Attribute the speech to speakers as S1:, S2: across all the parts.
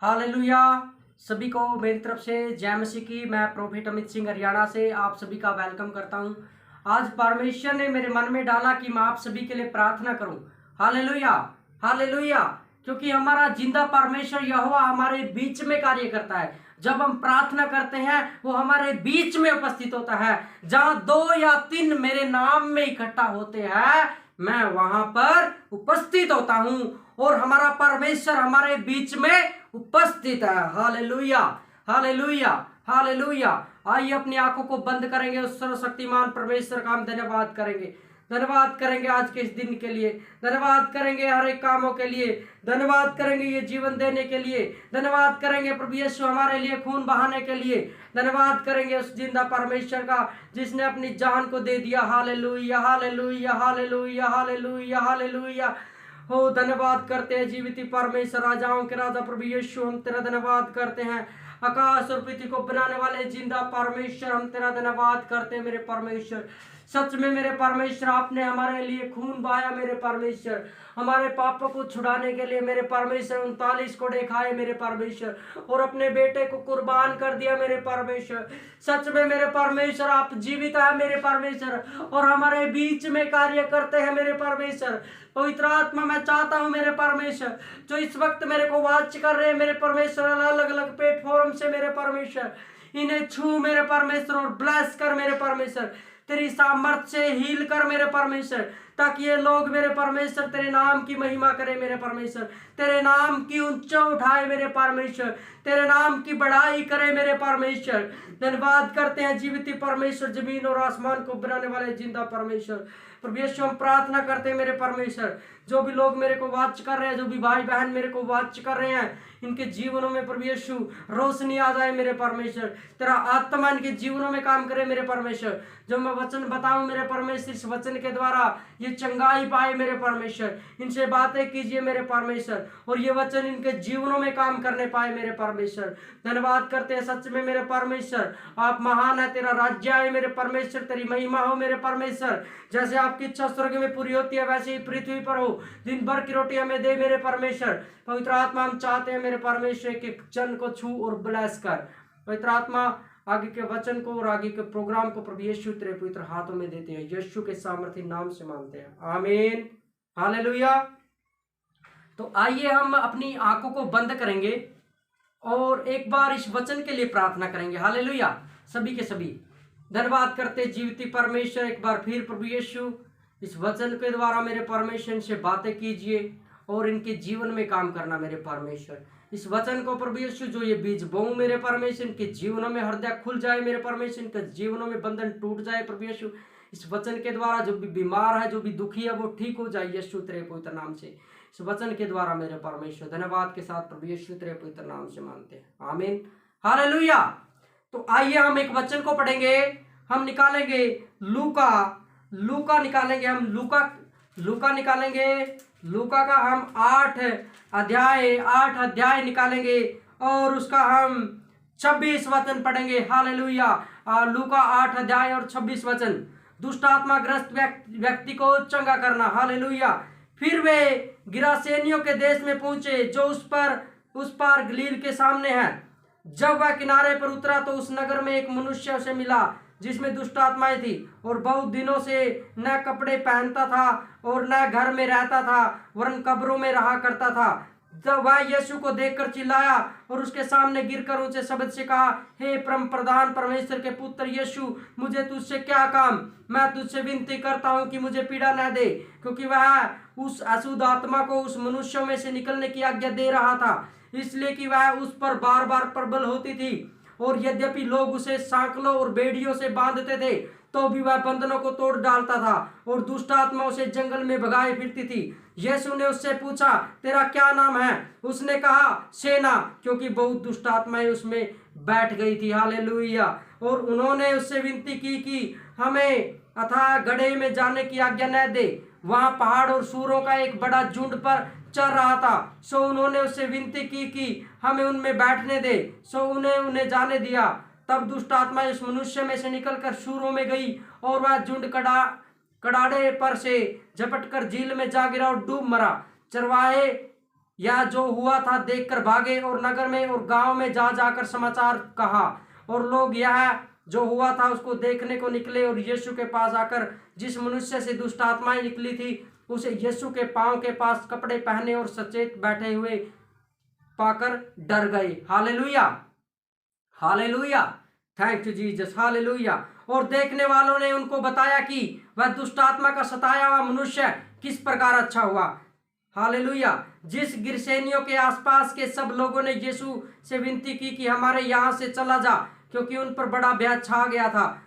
S1: Hallelujah. सभी को मेरी तरफ से जय मसीह की। मैं प्रोफेट अमित सिंह हरियाणा से आप सभी का वेलकम करता हूं। आज परमेश्वर ने मेरे मन में डाला कि मैं आप सभी के लिए प्रार्थना करूं। Hallelujah, hallelujah. क्योंकि हमारा जिंदा परमेश्वर यहोवा हमारे बीच में कार्य करता है। जब हम प्रार्थना करते हैं वो हमारे बीच में उपस्थित होता है। जहां 2 या 3 मेरे नाम में इकट्ठा होते हैं मैं वहां पर उपस्थित होता हूं और हमारा परमेश्वर हमारे बीच में उपस्थित है। Hallelujah, hallelujah, hallelujah. आइए अपनी आंखों को बंद करेंगे, उस सर्वशक्तिमान परमेश्वर का हम धन्यवाद करेंगे। धन्यवाद करेंगे आज के इस दिन के लिए, धन्यवाद करेंगे हर एक कामों के लिए, धन्यवाद करेंगे ये जीवन देने के लिए, धन्यवाद करेंगे प्रभु यीशु हमारे लिए खून बहाने के लिए, धन्यवाद करेंगे उस जिंदा परमेश्वर का जिसने अपनी जान को दे दिया। Hallelujah, hallelujah, hallelujah, hallelujah, hallelujah. हो धन्यवाद करते हैं जीवित परमेश्वर, राजाओं के राजा प्रभु यीशु, हम तेरा धन्यवाद करते हैं। आकाश और पृथ्वी को बनाने वाले जिंदा परमेश्वर, हम तेरा धन्यवाद करते हैं मेरे परमेश्वर। सच में मेरे परमेश्वर आपने हमारे लिए खून बहाया मेरे परमेश्वर, हमारे पापों को छुड़ाने के लिए मेरे परमेश्वर 39 कोड़े खाए मेरे परमेश्वर और अपने बेटे को कुर्बान कर दिया मेरे परमेश्वर। सच में मेरे परमेश्वर आप जीवित है मेरे परमेश्वर और हमारे बीच में कार्य करते हैं मेरे परमेश्वर। पवित्र आत्मा मैं चाहता हूं मेरे परमेश्वर जो इस वक्त मेरे को वॉच कर रहे हैं मेरे परमेश्वर अलग अलग प्लेटफॉर्म से मेरे परमेश्वर, इन्हें छू मेरे परमेश्वर और ब्लेस कर मेरे परमेश्वर, तेरी सामर्थ से हील कर मेरे परमेश्वर, ताकि ये लोग मेरे परमेश्वर तेरे नाम की महिमा करें मेरे परमेश्वर, तेरे नाम की ऊंचा उठाए मेरे परमेश्वर, तेरे नाम की बढ़ाई करे मेरे परमेश्वर। धन्यवाद करते हैं जीवित परमेश्वर, जमीन और आसमान को बनाने वाले जिंदा परमेश्वर। प्रभु यीशु हम प्रार्थना करते हैं मेरे परमेश्वर, जो भी लोग मेरे को वॉच कर रहे हैं, जो भी भाई बहन मेरे को वॉच कर रहे हैं, इनके जीवनों में प्रभु यीशु रोशनी आ जाए मेरे परमेश्वर, तेरा आत्मा इनके जीवनों में काम करे मेरे परमेश्वर। जो मैं वचन बताऊं मेरे परमेश्वर, इस वचन के द्वारा ये चंगाई पाए मेरे परमेश्वर, इनसे बातें कीजिए मेरे परमेश्वर और ये वचन इनके जीवनों में काम करने पाए मेरे परमेश्वर। धन्यवाद करते हैं सच में मेरे परमेश्वर, आप महान है, तेरा राज्य है मेरे परमेश्वर, तेरी महिमा हो मेरे परमेश्वर। जैसे आपकी इच्छा स्वर्ग में पूरी होती है वैसे ही पृथ्वी पर हो। दिन भर की रोटी हमें दे मेरे परमेश्वर। पवित्र आत्मा हम चाहते हैं मेरे परमेश्वर के जन को छू और ब्लेस कर। पवित्र आत्मा आगे के वचन को और आगे के प्रोग्राम को प्रभु यीशु तेरे पवित्र हाथों में देते हैं, यीशु के सामर्थी नाम से मांगते हैं, आमीन, हालेलुया। तो आइए हम अपनी आंखों को बंद करेंगे और एक बार इस वचन के लिए प्रार्थना करेंगे। हालेलुया। सभी के सभी धन्यवाद करते जीवित परमेश्वर, एक बार फिर प्रभु यीशु इस वचन के द्वारा मेरे परमेश्वर से बातें कीजिए और इनके जीवन में काम करना मेरे परमेश्वर। इस वचन को प्रभु यीशु जो ये बीज बोऊं मेरे परमेश्वर, इनके जीवनों में हृदय खुल जाए मेरे परमेश्वर, इनके जीवनों में बंधन टूट जाए प्रभु यीशु। इस वचन के द्वारा जो भी बीमार है, जो भी दुखी है, वो ठीक हो जाए यीशु तेरे पवित्र नाम से। इस वचन के द्वारा मेरे परमेश्वर धन्यवाद के साथ प्रभु यीशु तेरे पवित्र नाम से मांगते हैं, आमीन, हालेलुया। तो आइए हम एक वचन को पढ़ेंगे। हम निकालेंगे लूका निकालेंगे, हम लूका निकालेंगे। लूका का हम 8 अध्याय निकालेंगे और उसका हम 26 वचन पढ़ेंगे। हालेलुया। लूका 8 अध्याय और 26 वचन। दुष्ट आत्मा ग्रस्त व्यक्ति को चंगा करना। हालेलुया। फिर वे गिरासेनियों के देश में पहुंचे जो उस पार गलील के सामने है। जब वह किनारे पर उतरा तो उस नगर में एक मनुष्य उसे मिला जिसमें दुष्ट आत्माएं थी और बहुत दिनों से न कपड़े पहनता था और न घर में रहता था वरन कब्रों में रहा करता था। जब वह यीशु को देखकर चिल्लाया और उसके सामने गिरकर ऊंचे शब्द से कहा, हे परम प्रधान परमेश्वर के पुत्र यीशु, मुझे तुझसे क्या काम, मैं तुझसे विनती करता हूं कि मुझे पीड़ा न दे। क्योंकि वह उस अशुद्ध आत्मा को उस मनुष्यों में से निकलने की आज्ञा दे रहा था, इसलिए कि वह उस पर बार बार प्रबल होती थी। और यद्यपि लोग उसे सांकलों और बेड़ियों से बांधते थे तो भी वह बंधनों को तोड़ डालता था और दुष्ट आत्मा उसे जंगल में भगाए फिरती थी। यीशु ने उससे पूछा, तेरा क्या नाम है? उसने कहा, सेना, क्योंकि बहुत दुष्ट आत्माएं उसमें बैठ गई थी। हालेलुया। और उन्होंने उससे विनती की कि हमें अथाह गड्ढे में जाने की आज्ञा न दे, वहां पहाड़ और सूरों का एक बड़ा झुंड पर चल रहा था। सो उन्होंने उससे विनती की कि हमें उनमें बैठने दे। सो उन्हें जाने दिया। तब दुष्ट आत्मा उस मनुष्य में से निकलकर सूरों में गई और वह झुंड कड़ाड़े पर से झपटकर झील में जा गिरा और डूब मरा। चरवाहे यह जो हुआ था देखकर भागे और नगर में और गांव में जा जाकर समाचार कहा। और लोग यह जो हुआ था उसको देखने को निकले और यीशु के पास आकर जिस मनुष्य से दुष्ट आत्माएं निकली थी उसे यीशु के पांव के पास कपड़े पहने और सचेत बैठे हुए पाकर डर गए। Hallelujah, hallelujah, thank you Jesus, hallelujah. और देखने वालों ने उनको बताया कि वह दुष्ट आत्मा का सताया हुआ मनुष्य किस प्रकार अच्छा हुआ। हालेलुया। जिस गिरसेनियों के आसपास के सब लोगों ने यीशु से विनती की कि हमारे यहाँ से चला जा, क्योंकि उन पर बड़ा भय छा गया था,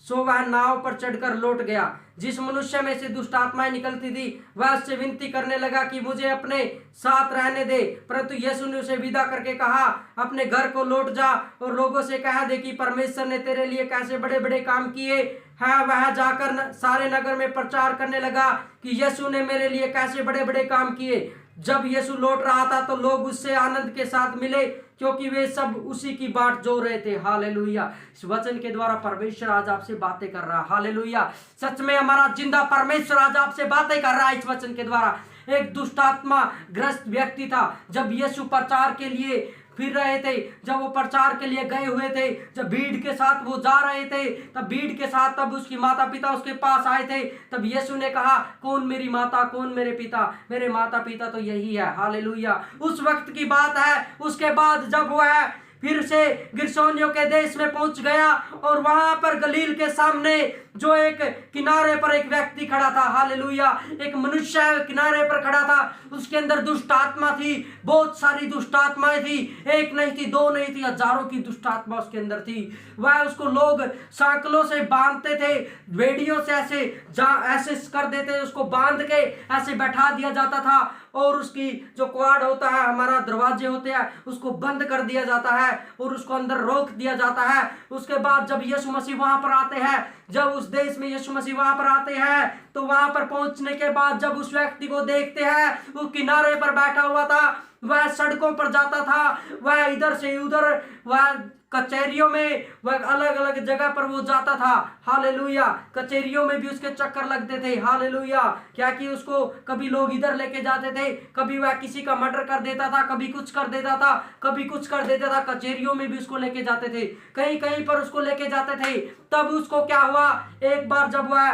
S1: सो वह नाव पर चढ़कर लौट गया। जिस मनुष्य में से दुष्ट आत्माएं निकलती थी वह उससे विनती करने लगा कि मुझे अपने साथ रहने दे, परंतु यीशु ने उसे विदा करके कहा, अपने घर को लौट जा और लोगों से कह दे कि परमेश्वर ने तेरे लिए कैसे बड़े बड़े काम किए हैं। वह जाकर सारे नगर में प्रचार करने लगा कि यीशु ने मेरे लिए कैसे बड़े बड़े काम किए। जब यीशु लौट रहा था तो लोग उससे आनंद के साथ मिले, क्योंकि वे सब उसी की बाट जो रहे थे। हालेलुया। इस वचन के द्वारा परमेश्वर आज आपसे बातें कर रहा है। हालेलुया। सच में हमारा जिंदा परमेश्वर आज आपसे बातें कर रहा है इस वचन के द्वारा। एक दुष्ट आत्मा ग्रस्त व्यक्ति था, जब यीशु प्रचार के लिए फिर रहे थे, जब वो प्रचार के लिए गए हुए थे, जब भीड़ के साथ वो जा रहे थे, तब भीड़ के साथ तब उसकी माता पिता उसके पास आए थे। तब यीशु ने कहा, कौन मेरी माता, कौन मेरे पिता? मेरे माता पिता तो यही है। हालेलुया। उस वक्त की बात है। उसके बाद जब वह फिर से गिरसोनियों के देश में पहुंच गया और वहां पर गलील के सामने जो एक किनारे पर एक व्यक्ति खड़ा था, हालेलुया, एक मनुष्य किनारे पर खड़ा था, उसके अंदर दुष्ट आत्मा थी, बहुत सारी दुष्ट आत्माएं थी, एक नहीं थी, दो नहीं थी, हजारों की दुष्ट आत्मा उसके अंदर थी। वह उसको लोग सांकलों से बांधते थे, बेड़ियों से ऐसे कर देते, उसको बांध के ऐसे बैठा दिया जाता था और उसकी जो क्वाड होता है, हमारा दरवाजे होते हैं, उसको बंद कर दिया जाता है और उसको अंदर रोक दिया जाता है। उसके बाद जब यीशु मसीह वहां पर आते हैं, जब उस देश में यीशु मसीह वहां पर आते हैं, तो वहां पर पहुंचने के बाद जब उस व्यक्ति को देखते हैं, वो किनारे पर बैठा हुआ था, वह सड़कों पर जाता था, वह इधर से उधर, वह कचहरियों में, वह अलग अलग जगह पर वो जाता था। हालेलुया। कचहरियों में भी उसके चक्कर लगते थे। हालेलुया। क्या कि उसको कभी लोग इधर लेके जाते थे, कभी वह किसी का मर्डर कर देता था, कभी कुछ कर देता था, कभी कुछ कर देता था। कचहरियों में भी उसको लेके जाते थे, कहीं कहीं पर उसको लेके जाते थे। तब उसको क्या हुआ, एक बार जब वह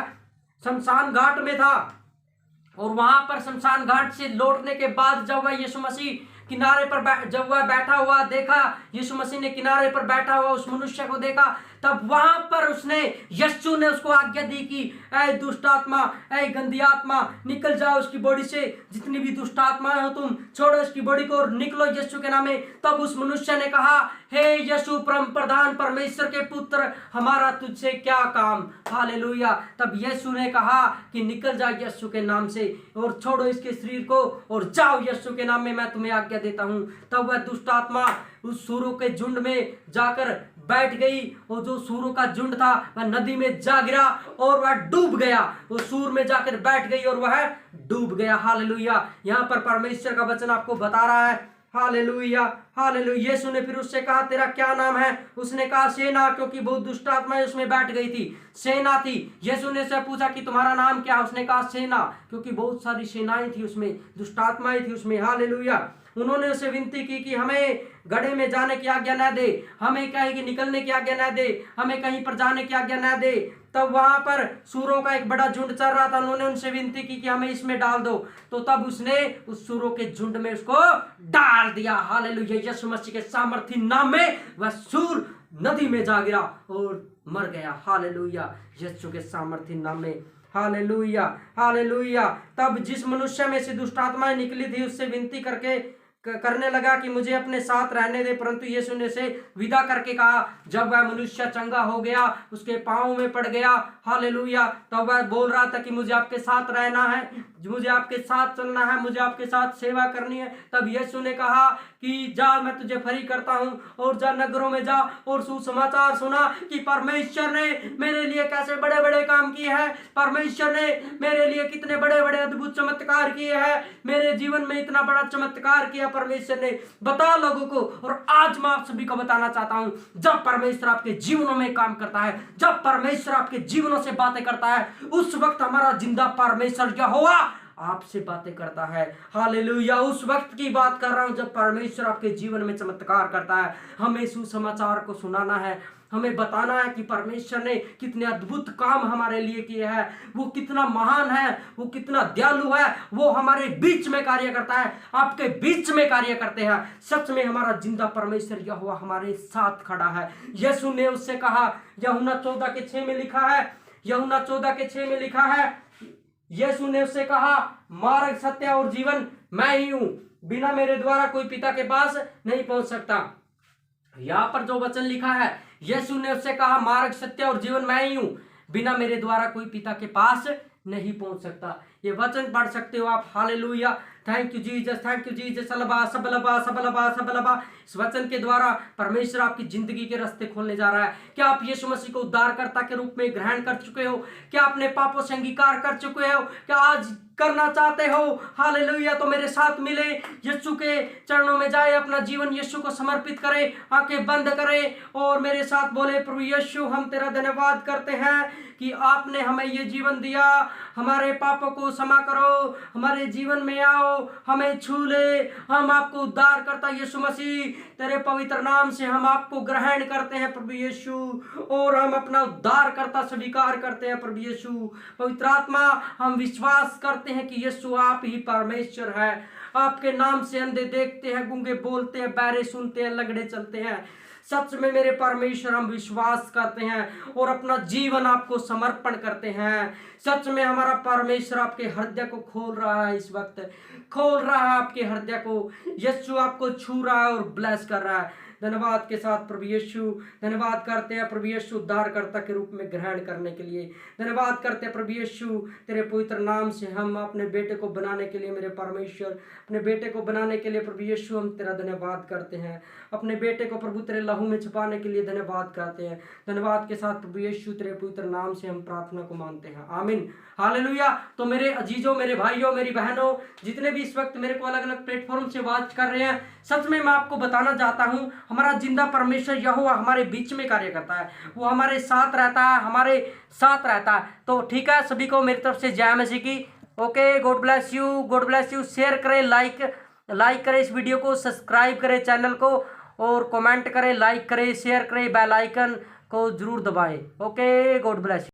S1: शमशान घाट में था और वहां पर शमशान घाट से लौटने के बाद जब वह यीशु मसीह किनारे पर जब वह बैठा हुआ देखा, यीशु मसीह ने किनारे पर बैठा हुआ उस मनुष्य को देखा, तब वहां पर यीशु ने उसको आज्ञा दी कि ऐ दुष्ट आत्मा, ऐ गंदी आत्मा, निकल जाओ उसकी बॉडी से, जितनी भी दुष्ट आत्माएं हो तुम, छोड़ो इसकी बॉडी को और निकलो यीशु के नाम में। तब उस मनुष्य ने कहा, हे यीशु परम प्रधान परमेश्वर के पुत्र, हमारा तुझसे क्या काम। हालेलुया। तब यीशु ने कहा कि निकल जा यीशु के नाम से और छोड़ो इसके शरीर को और जाओ यीशु के नाम में, मैं तुम्हें आज्ञा देता हूं। तब वह दुष्ट आत्मा उस सूरों के झुंड में जाकर बैठ गई और जो सूरों का झुंड था वह नदी में जा गिरा और वह डूब गया। वो सूर में जाकर बैठ गई और वह डूब गया। हालेलुया। यहाँ पर परमेश्वर का वचन आपको बता रहा है। Hallelujah, hallelujah. यीशु ने फिर उससे कहा, तेरा क्या नाम है? उसने कहा, सेना, क्योंकि बहुत दुष्ट आत्माएं उसमें बैठ गई थी, सेना थी। यीशु ने उससे पूछा कि तुम्हारा नाम क्या? उसने कहा, सेना, क्योंकि बहुत सारी सेनाएं थी उसमें, दुष्ट आत्माएं थी उसमें। हालेलुया। उन्होंने उसे विनती की कि हमें गड्ढे में जाने की आज्ञा न दे, हमें कहे कि निकलने की आज्ञा न दे, हमें कहीं पर जाने की आज्ञा न दे। तब वहां पर सूरों का एक बड़ा झुंड चल रहा था, उन्होंने उनसे विनती की कि हमें इसमें डाल दो, तो तब उसने उस सूरों के झुंड में उसको डाल दिया। हालेलुया। यीशु मसीह के सामर्थी नाम में वह सूर नदी में जा गिरा और मर गया। हालेलुया। यीशु के सामर्थी नाम में। Hallelujah, hallelujah. तब जिस मनुष्य में से दुष्ट आत्माएं निकली थी उससे विनती करने लगा कि मुझे अपने साथ रहने दे, परंतु यीशु ने उसे विदा करके कहा। जब वह मनुष्य चंगा हो गया, उसके पांव में पड़ गया, हालेलुया, तब वह बोल रहा था कि मुझे आपके साथ रहना है, मुझे आपके साथ चलना है, मुझे आपके साथ सेवा करनी है। तब यीशु ने कहा कि जा, मैं तुझे फ्री करता हूँ और जा, नगरों में जा और सुसमाचार सुना कि परमेश्वर ने मेरे लिए कैसे बड़े बड़े काम किए हैं, परमेश्वर ने मेरे लिए कितने बड़े बड़े अद्भुत चमत्कार किए हैं, मेरे जीवन में इतना बड़ा चमत्कार किया परमेश्वर ने। बता लोगों को। और आज मैं आप सभी को बताना चाहता हूं, जब परमेश्वर आपके जीवनों में काम करता है, जब परमेश्वर आपके जीवनों से बातें करता है, उस वक्त हमारा जिंदा परमेश्वर यहोवा आपसे बातें करता है। हालेलुया। उस वक्त की बात कर रहा हूं जब परमेश्वर आपके जीवन में चमत्कार करता है। हमें सुसमाचार को सुनाना है, हमें बताना है कि परमेश्वर ने कितने अद्भुत काम हमारे लिए किए हैं, वो कितना महान है, वो कितना दयालु है, वो हमारे बीच में कार्य करता है, आपके बीच में कार्य करते हैं। सच में हमारा जिंदा परमेश्वर यहोवा हमारे साथ खड़ा है। यीशु ने उससे कहा, यूहन्ना 14:6 में लिखा है, यूहन्ना 14:6 में लिखा है, यीशु ने उससे कहा, मार्ग, सत्य और जीवन मैं ही हूं, बिना मेरे द्वारा कोई पिता के पास नहीं पहुंच सकता। यहां पर जो वचन लिखा है, यीशु ने उससे कहा, मार्ग, सत्य और जीवन मैं ही हूं, बिना मेरे द्वारा कोई पिता के पास नहीं पहुंच सकता। ये वचन पढ़ सकते हो आप। Hallelujah. Thank you Jesus, thank you Jesus. सलबा सबलबा सबलबा सबलबा। इस वचन के द्वारा परमेश्वर आपकी जिंदगी के रास्ते खोलने जा रहा है। क्या आप यीशु मसीह को उद्धारकर्ता के रूप में ग्रहण कर चुके हो? क्या अपने पापों से अंगीकार कर चुके हो? क्या आज करना चाहते हो? हालेलुया। तो मेरे साथ मिले, यीशु के चरणों में जाए, अपना जीवन यीशु को समर्पित करे, आंखें बंद करे और मेरे साथ बोले, प्रभु यीशु, हम तेरा धन्यवाद करते हैं कि आपने हमें ये जीवन दिया। हमारे पापों को क्षमा करो, हमारे जीवन में आओ, हमें छू ले। हम आपको उद्धार करता यीशु मसीह, तेरे पवित्र नाम से हम आपको ग्रहण करते हैं प्रभु यीशु, और हम अपना उद्धार करता स्वीकार करते हैं प्रभु यीशु। पवित्र आत्मा, हम विश्वास करते हैं कि यीशु आप ही परमेश्वर है। आपके नाम से अंधे देखते हैं, गूंगे बोलते हैं, बहरे सुनते हैं, लंगड़े चलते हैं। सच में मेरे परमेश्वर, हम विश्वास करते हैं और अपना जीवन आपको समर्पण करते हैं। सच में हमारा परमेश्वर आपके हृदय को खोल रहा है, इस वक्त खोल रहा है आपके हृदय को। यीशु आपको छू रहा है और ब्लेस कर रहा है। धन्यवाद के साथ प्रभु यीशु, धन्यवाद करते हैं प्रभु यीशु, उद्धारकर्ता के रूप में ग्रहण करने के लिए। धन्यवाद करते हैं प्रभु यीशु, तेरे पवित्र नाम से हम अपने बेटे को बनाने के लिए, मेरे परमेश्वर, अपने बेटे को बनाने के लिए प्रभु यीशु हम तेरा धन्यवाद करते हैं। अपने बेटे को प्रभु तेरे लहू में छुपाने के लिए धन्यवाद करते हैं। धन्यवाद के साथ प्रभु यीशु, तेरे पवित्र नाम से हम प्रार्थना को मानते हैं, आमीन। हालेलुया। तो मेरे अजीजों, मेरे भाइयों, मेरी बहनों, जितने भी इस वक्त मेरे को अलग अलग प्लेटफॉर्म से वॉच कर रहे हैं, सच में मैं आपको बताना चाहता हूं, हमारा जिंदा परमेश्वर यहोवा हमारे बीच में कार्य करता है। वो हमारे साथ रहता है, हमारे साथ रहता है। तो ठीक है, सभी को मेरी तरफ से जय मसीह की। Okay, God bless you, God bless you. Share करें, लाइक करें इस वीडियो को, सब्सक्राइब करें चैनल को, और कमेंट करें, लाइक करें, शेयर करें, बेल आइकन को जरूर दबाएं। Okay, God bless you.